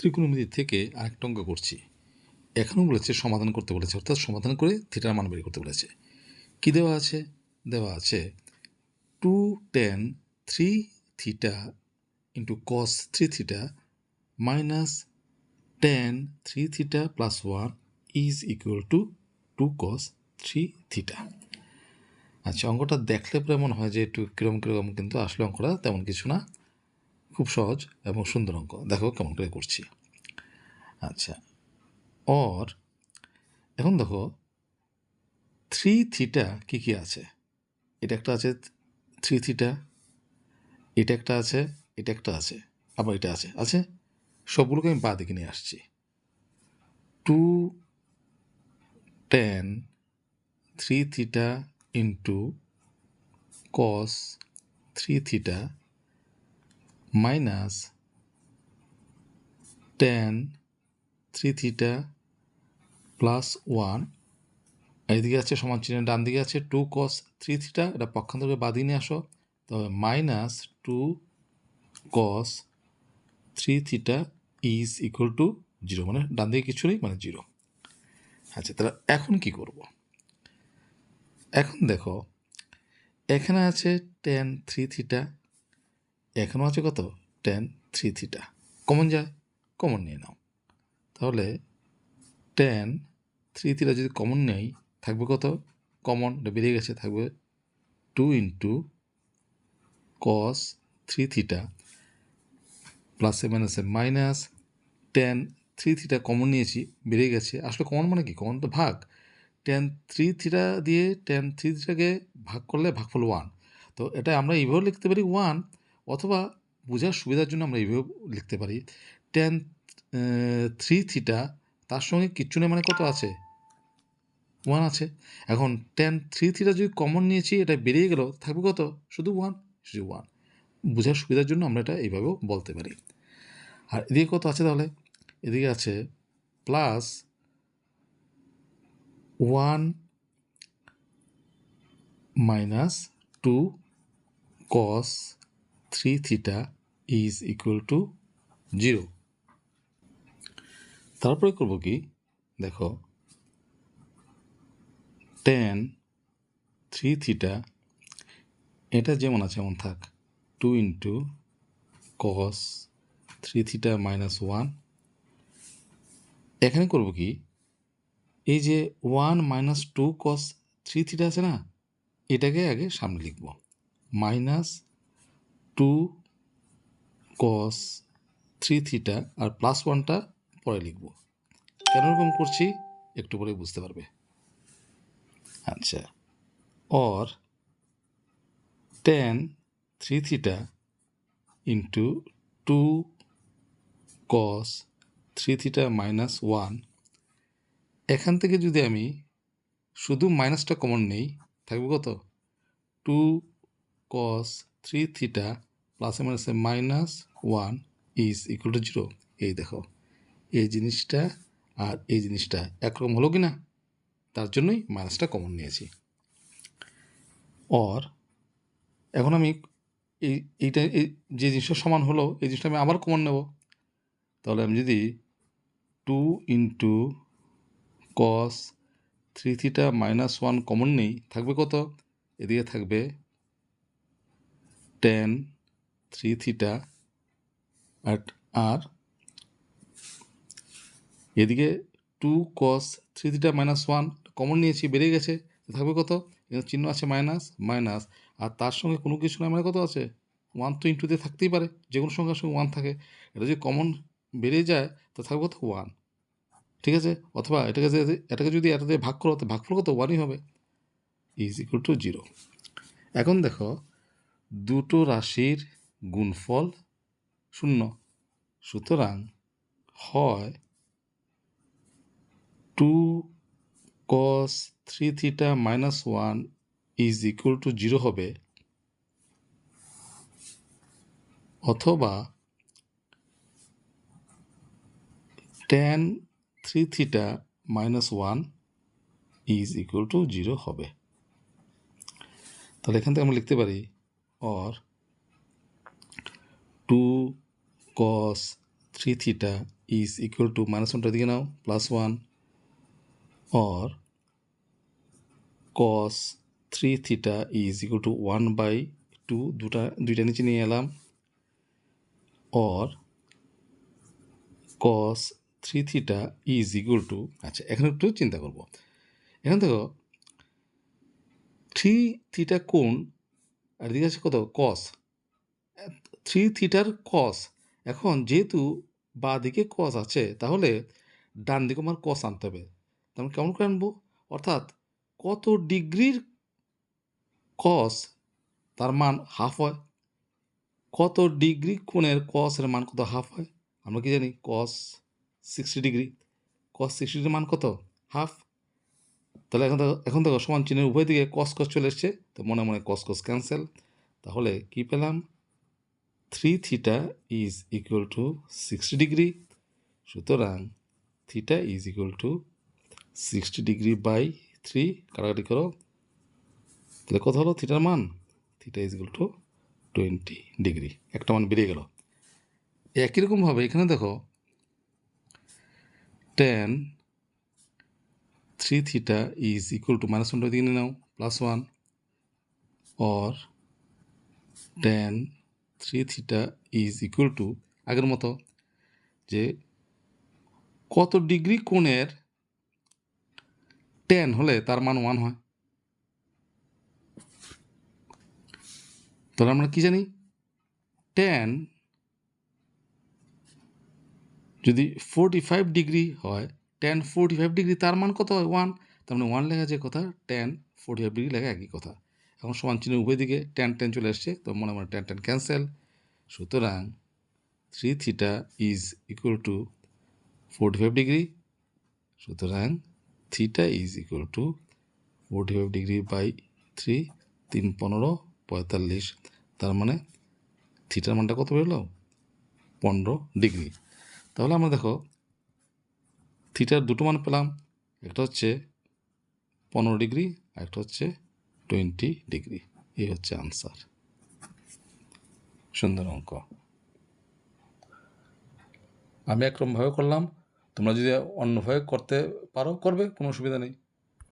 ত্রিকোণমিতি থেকে আরেকটা অঙ্ক করছি। এখনও বলেছে সমাধান করতে বলেছে, অর্থাৎ সমাধান করে থিটার মান বের করতে বলেছে। কি দেওয়া আছে? দেওয়া আছে 2 tan 3 theta into cos 3 theta minus tan 3 theta plus 1 is equal two 2 cos 3 theta. আচ্ছা, অঙ্কটা দেখলে পরে মনে হয় যে একটু কিরকম, কিন্তু আসলে অঙ্কটা তেমন কিছু না, খুব সহজ এবং সুন্দর অঙ্ক। দেখো কেমন করে করছি। আচ্ছা, এখন দেখো 3 থিটা কী কী আছে? এটা একটা আছে 3 থিটা, এটা একটা আছে, এটা একটা আছে, আবার এটা আছে সবগুলোকে আমি বাঁ দিকে নিয়ে আসছি। 2 tan 3 theta into cos 3 theta minus tan 3 theta plus 1, এইদিকে আছে সমান চিহ্ন, ডান দিকে আছে 2 cos 3 থিটা, এটা পক্ষান্তরকে বাঁ দিকে নিয়ে আসো, তবে minus 2 cos 3 theta is equal two 0, মানে ডান দিকে কিছু নেই, মানে 0। আচ্ছা, তাহলে এখন কি করব? এখন দেখো এখানে আছে tan 3 থিটা, এখানেও আছে কত? tan 3 theta. কমন যায়, কমন নিয়ে নাও। তাহলে tan 3 থিটা যদি কমন নেই, থাকবে কত? কমন বেরিয়ে গেছে, থাকবে 2 ইন্টু cos 3 থিটা প্লাসে মাইনাসে মাইনাস tan 3 থিটা কমন নিয়েছি, বেরিয়ে গেছে। আসলে কমন মানে কি? কমন তো ভাগ। tan 3 থিটা দিয়ে tan 3 থিটাকে ভাগ করলে ভাগফল 1। তো এটা আমরা এইভাবেও লিখতে পারি 1, অথবা বোঝার সুবিধার জন্য আমরা এইভাবেও লিখতে পারি tan 3 থিটা তার সঙ্গে কিচ্ছু নেই, মানে কত আছে? 1 আছে। এখন tan 3 থিটা যদি কমন নিয়েছি, এটা বেরিয়ে গেল, থাকবে কত? শুধু 1, শুধু 1। বোঝার সুবিধার জন্য আমরা এটা এইভাবেও বলতে পারি। আর এদিকে কত আছে তাহলে? এদিকে আছে plus 1 minus 2 cos 3 theta is equal two 0। তারপরে করব কি? দেখো tan 3 থিটা এটা যেমন আছে এমন থাক, 2 ইন্টু cos 3 থিটা মাইনাস 1। এখানে করব কি? এই যে 1 মাইনাস 2 cos 3 থিটা আছে না, এটাকে আগে সামনে লিখব, মাইনাস 2 cos 3 থিটা আর প্লাস 1টা পরে লিখব। কেন এরকম করছি একটু পরে বুঝতে পারবে। আচ্ছা, और tan 3 theta into 2 cos 3 theta minus 1, এখান থেকে যদি আমি শুধু মাইনাসটা কমন নেই, থাকবে কত? 2 cos 3 থিটা প্লাসে মাইনাসে মাইনাস 1 ইজ ইকুয়াল টু 0। এই দেখো, এই জিনিসটা আর এই জিনিসটা একরকম হলো কি না? তার জন্যই মাইনাসটা কমন নিয়েছি। और এখন আমি এইটা যে জিনিসটা সমান হলো, এই জিনিসটা আমি আবার কমন নেব। তাহলে আমি যদি 2 into cos 3 theta minus 1 common নেই, থাকবে কত? এদিকে থাকবে tan 3 থিটা, আর এদিকে 2 cos 3 থিটা মাইনাস 1 কমন নিয়েছি, বেরিয়ে গেছে, থাকবে কত? এখানে চিহ্ন আছে মাইনাস মাইনাস, আর তার সঙ্গে কোনো কিছু না, মানে কত আছে? 1 তো ইন্টুতে থাকতেই পারে, যে কোনো সংখ্যার সঙ্গে 1 থাকে। এটা যদি কমন বেরিয়ে যায় তো থাকবে কত? 1। ঠিক আছে, অথবা এটাকে যদি এটা দিয়ে ভাগ করো তো ভাগফল কত? 1ই হবে, ইজ ইকুয়াল টু 0। এখন দেখো দুটো রাশির গুণফল 0, সুতরাং হয় 2 cos 3 theta minus 1 is equal two 0 হবে, অথবা tan 3 theta minus 1 is equal two 0 হবে। তাহলে এখান থেকে আমরা লিখতে পারি और 2 cos 3 theta is equal to -1 দিকে নাও +1 or cos 3 theta is equal to 1/2 দুইটা নিচে নিয়ে এলাম or cos 3 theta is equal to আচ্ছা এখন একটু চিন্তা করব এখন দেখো 3 থিটা কোণ আর দিকে আছে কত cos 3 থিটার cos এখন যেহেতু বাঁ দিকে cos আছে তাহলে ডান দিকে আমার cos আনতে হবে তাহলে কেমন করে আনবো অর্থাৎ কত ডিগ্রির cos তার মান হাফ হয় কত ডিগ্রি কোণের cos এর মান কত হাফ হয় আমরা কি জানি cos 60 ডিগ্রি cos 60 ডিগ্রির মান কত হাফ তাহলে এখন দেখো সমান চিহ্নের উভয় দিকে cos চলে এসছে তো মনে মনে cos ক্যান্সেল তাহলে কি পেলাম 3 theta is equal to 60 degree সুতরাং theta is equal to 60 degree by 3 কাটাকাটি করো তাহলে কত হলো থিটার মান theta is equal to 20 degree একটা মান বেরিয়ে গেল একই রকমভাবে এখানে দেখো tan 3 theta is equal to -1 দিকে নিয়ে নাও +1 or tan 3 theta is equal to আগের মতো যে কত ডিগ্রি কোণের tan হলে তার মান 1 হয় তাহলে আমরা কি জানি tan যদি 45 ডিগ্রি হয় tan 45 ডিগ্রি তার মান কত হয় 1 তার মানে 1 লেখা যে কথা tan 45 ডিগ্রি লেখা একই কথা এখন সমান চিহ্নের উভয় দিকে tan চলে আসছে তো মনে মনে tan ক্যান্সেল সুতরাং 3 theta is equal to 45 degree সুতরাং theta is equal to 45 degree by 3 3 15 45 তার মানে থিটার মানটা কত বেরোলো 15 ডিগ্রি তাহলে আমরা দেখো থিটার দুটো মান পেলাম একটা হচ্ছে 15 ডিগ্রি আর একটা হচ্ছে 20 ডিগ্রি এই হচ্ছে আনসার সুন্দর অঙ্ক আমি একরকমভাবে করলাম তোমরা যদি অন্যভাবে করতে পারো করবে কোনো অসুবিধা নেই